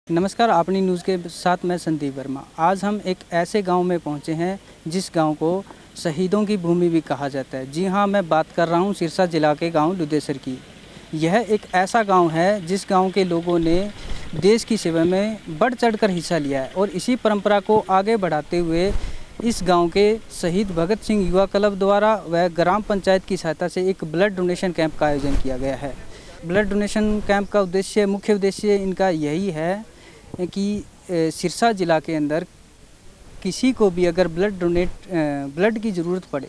नमस्कार, अपनी न्यूज़ के साथ मैं संदीप वर्मा। आज हम एक ऐसे गांव में पहुंचे हैं जिस गांव को शहीदों की भूमि भी कहा जाता है। जी हां, मैं बात कर रहा हूं सिरसा जिला के गांव लुदेसर की। यह एक ऐसा गांव है जिस गांव के लोगों ने देश की सेवा में बढ़ चढ़कर हिस्सा लिया है और इसी परंपरा को आगे बढ़ाते हुए इस गाँव के शहीद भगत सिंह युवा क्लब द्वारा व ग्राम पंचायत की सहायता से एक ब्लड डोनेशन कैंप का आयोजन किया गया है। ब्लड डोनेशन कैंप का मुख्य उद्देश्य इनका यही है कि सिरसा ज़िला के अंदर किसी को भी अगर ब्लड की ज़रूरत पड़े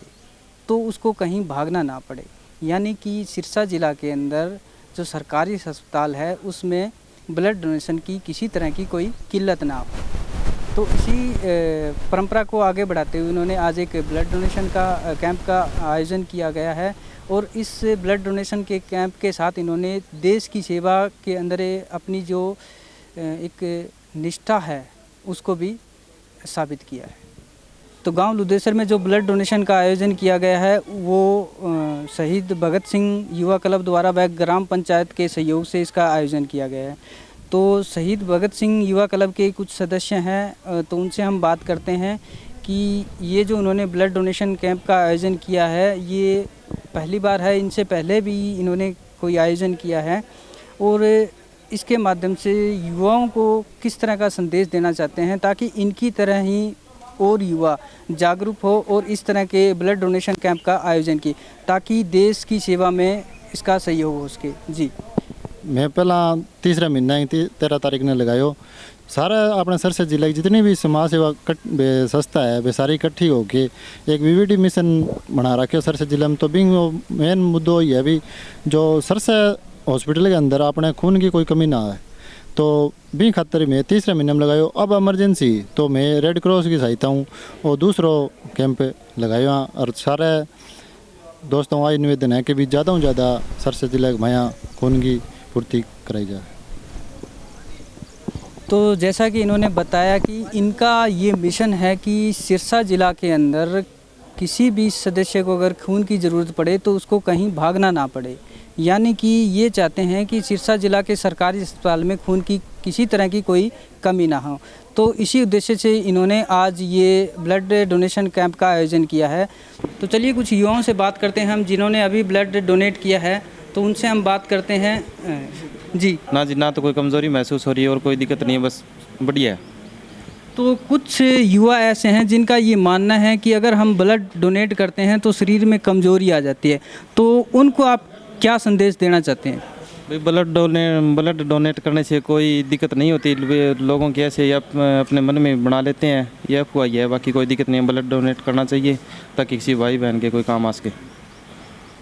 तो उसको कहीं भागना ना पड़े। यानी कि सिरसा ज़िला के अंदर जो सरकारी अस्पताल है उसमें ब्लड डोनेशन की किसी तरह की कोई किल्लत ना हो। तो इसी परंपरा को आगे बढ़ाते हुए उन्होंने आज एक ब्लड डोनेशन का कैंप का आयोजन किया गया है और इस ब्लड डोनेशन के कैंप के साथ इन्होंने देश की सेवा के अंदर अपनी जो एक निष्ठा है उसको भी साबित किया है। तो गांव लुदेसर में जो ब्लड डोनेशन का आयोजन किया गया है वो शहीद भगत सिंह युवा क्लब द्वारा व ग्राम पंचायत के सहयोग से इसका आयोजन किया गया है। तो शहीद भगत सिंह युवा क्लब के कुछ सदस्य हैं, तो उनसे हम बात करते हैं कि ये जो उन्होंने ब्लड डोनेशन कैंप का आयोजन किया है ये पहली बार है, इनसे पहले भी इन्होंने कोई आयोजन किया है और इसके माध्यम से युवाओं को किस तरह का संदेश देना चाहते हैं ताकि इनकी तरह ही और युवा जागरूक हो और इस तरह के ब्लड डोनेशन कैंप का आयोजन की ताकि देश की सेवा में इसका सहयोग हो सके। जी, मैं पहला तीसरा महीना ही 13 तारीख ने लगायो। सारा अपने सरसा जिले की जितनी भी समाज सेवा संस्था है वे सारी इकट्ठी होके एक वीवीडी मिशन बना रखे सरसा जिले में। तो भी मेन मुद्दों ये है भी जो सरसा हॉस्पिटल के अंदर अपने खून की कोई कमी ना है तो भी खातर मैं तीसरे महीने में लगायो। अब इमरजेंसी तो मैं रेड क्रॉस की सहायता हूँ और दूसरों कैंप लगायो। और सारे दोस्तों का निवेदन है कि भी ज़्यादा से ज़्यादा सरसा जिले के भाया खून की पूर्ति कराई जाए। तो जैसा कि इन्होंने बताया कि इनका ये मिशन है कि सिरसा ज़िला के अंदर किसी भी सदस्य को अगर खून की ज़रूरत पड़े तो उसको कहीं भागना ना पड़े। यानी कि ये चाहते हैं कि सिरसा ज़िला के सरकारी अस्पताल में खून की किसी तरह की कोई कमी ना हो। तो इसी उद्देश्य से इन्होंने आज ये ब्लड डोनेशन कैंप का आयोजन किया है। तो चलिए कुछ युवाओं से बात करते हैं हम जिन्होंने अभी ब्लड डोनेट किया है, तो उनसे हम बात करते हैं। जी ना तो कोई कमज़ोरी महसूस हो रही है और कोई दिक्कत नहीं है, बस बढ़िया है। तो कुछ युवा ऐसे हैं जिनका ये मानना है कि अगर हम ब्लड डोनेट करते हैं तो शरीर में कमज़ोरी आ जाती है, तो उनको आप क्या संदेश देना चाहते हैं? भाई ब्लड डोनेट करने से कोई दिक्कत नहीं होती। लोगों के ऐसे अपने मन में बना लेते हैं, ये अफवाह ही है, बाकी कोई दिक्कत नहीं है। ब्लड डोनेट करना चाहिए ताकि किसी भाई बहन के कोई काम आ सके।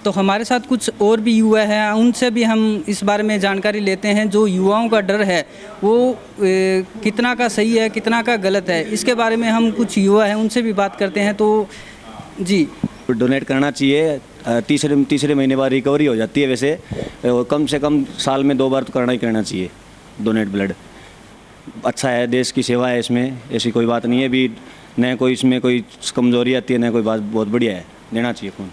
तो हमारे साथ कुछ और भी युवा हैं, उनसे भी हम इस बारे में जानकारी लेते हैं। जो युवाओं का डर है वो कितना का सही है कितना का गलत है, इसके बारे में हम कुछ युवा हैं उनसे भी बात करते हैं। तो जी, डोनेट करना चाहिए। तीसरे महीने बाद रिकवरी हो जाती है वैसे, और कम से कम साल में 2 बार तो करना चाहिए डोनेट ब्लड। अच्छा है, देश की सेवा है, इसमें ऐसी कोई बात नहीं है भी, न कोई इसमें कोई कमज़ोरी आती है न कोई बात, बहुत बढ़िया है, देना चाहिए खून।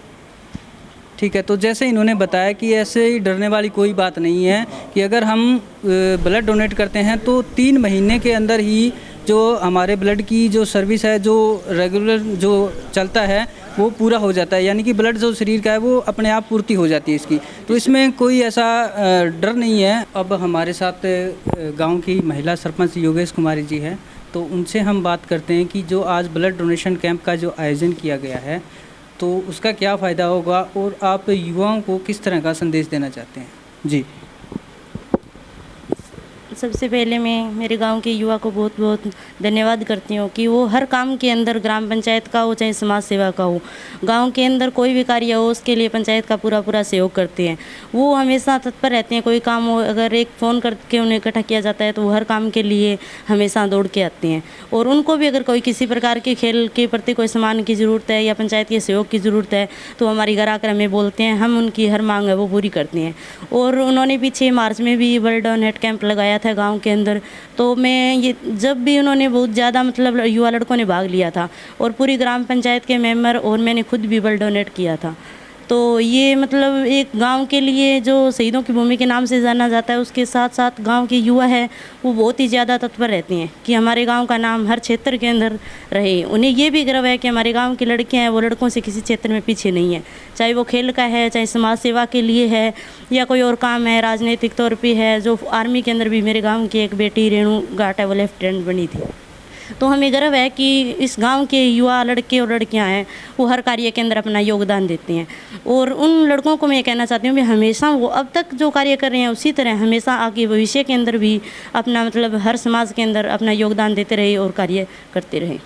ठीक है। तो जैसे इन्होंने बताया कि ऐसे ही डरने वाली कोई बात नहीं है कि अगर हम ब्लड डोनेट करते हैं तो 3 महीने के अंदर ही जो हमारे ब्लड की जो सर्विस है, जो रेगुलर जो चलता है वो पूरा हो जाता है। यानी कि ब्लड जो शरीर का है वो अपने आप पूर्ति हो जाती है इसकी। तो इसमें कोई ऐसा डर नहीं है। अब हमारे साथ गांव की महिला सरपंच योगेश कुमारी जी है, तो उनसे हम बात करते हैं कि जो आज ब्लड डोनेशन कैंप का जो आयोजन किया गया है तो उसका क्या फ़ायदा होगा और आप युवाओं को किस तरह का संदेश देना चाहते हैं? जी, सबसे पहले मैं मेरे गांव के युवा को बहुत बहुत धन्यवाद करती हूँ कि वो हर काम के अंदर, ग्राम पंचायत का हो चाहे समाज सेवा का हो, गांव के अंदर कोई भी कार्य हो उसके लिए पंचायत का पूरा सहयोग करते हैं। वो हमेशा तत्पर रहते हैं। कोई काम हो, अगर एक फ़ोन करके उन्हें इकट्ठा किया जाता है तो वो हर काम के लिए हमेशा दौड़ के आते हैं। और उनको भी अगर कोई किसी प्रकार के खेल के प्रति कोई सामान की ज़रूरत है या पंचायत के सहयोग की ज़रूरत है तो हमारी घर आकर हमें बोलते हैं, हम उनकी हर मांग है वो पूरी करते हैं। और उन्होंने भी 6 मार्च में भी ब्लड डोनेट कैंप लगाया था गांव के अंदर। तो मैं ये जब भी उन्होंने बहुत ज़्यादा मतलब युवा लड़कों ने भाग लिया था और पूरी ग्राम पंचायत के मेंबर और मैंने खुद भी ब्लड डोनेट किया था। तो ये मतलब एक गांव के लिए जो शहीदों की भूमि के नाम से जाना जाता है, उसके साथ साथ गांव के युवा है वो बहुत ही ज़्यादा तत्पर रहते हैं कि हमारे गांव का नाम हर क्षेत्र के अंदर रहे। उन्हें ये भी गर्व है कि हमारे गांव की लड़कियां हैं वो लड़कों से किसी क्षेत्र में पीछे नहीं है, चाहे वो खेल का है, चाहे समाज सेवा के लिए है, या कोई और काम है, राजनीतिक तौर पर है। जो आर्मी के अंदर भी मेरे गाँव की एक बेटी रेणु घाट है वो लेफ्टिनेंट बनी थी। तो हमें गर्व है कि इस गांव के युवा लड़के और लड़कियां हैं वो हर कार्य के अंदर अपना योगदान देते हैं। और उन लड़कों को मैं ये कहना चाहती हूँ कि हमेशा वो अब तक जो कार्य कर रहे हैं उसी तरह हमेशा आगे भविष्य के अंदर भी अपना मतलब हर समाज के अंदर अपना योगदान देते रहे और कार्य करते रहे।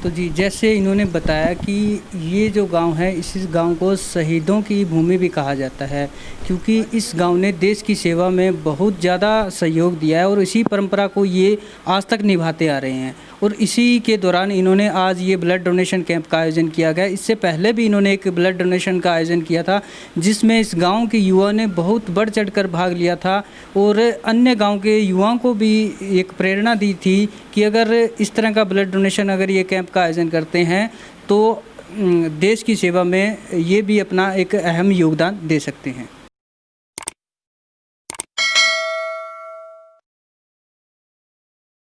तो जी, जैसे इन्होंने बताया कि ये जो गांव है इस गांव को शहीदों की भूमि भी कहा जाता है, क्योंकि इस गांव ने देश की सेवा में बहुत ज़्यादा सहयोग दिया है और इसी परंपरा को ये आज तक निभाते आ रहे हैं। और इसी के दौरान इन्होंने आज ये ब्लड डोनेशन कैंप का आयोजन किया गया। इससे पहले भी इन्होंने एक ब्लड डोनेशन का आयोजन किया था जिसमें इस गांव के युवा ने बहुत बढ़ चढ़कर भाग लिया था और अन्य गांव के युवाओं को भी एक प्रेरणा दी थी कि अगर इस तरह का ब्लड डोनेशन अगर ये कैंप का आयोजन करते हैं तो देश की सेवा में ये भी अपना एक अहम योगदान दे सकते हैं।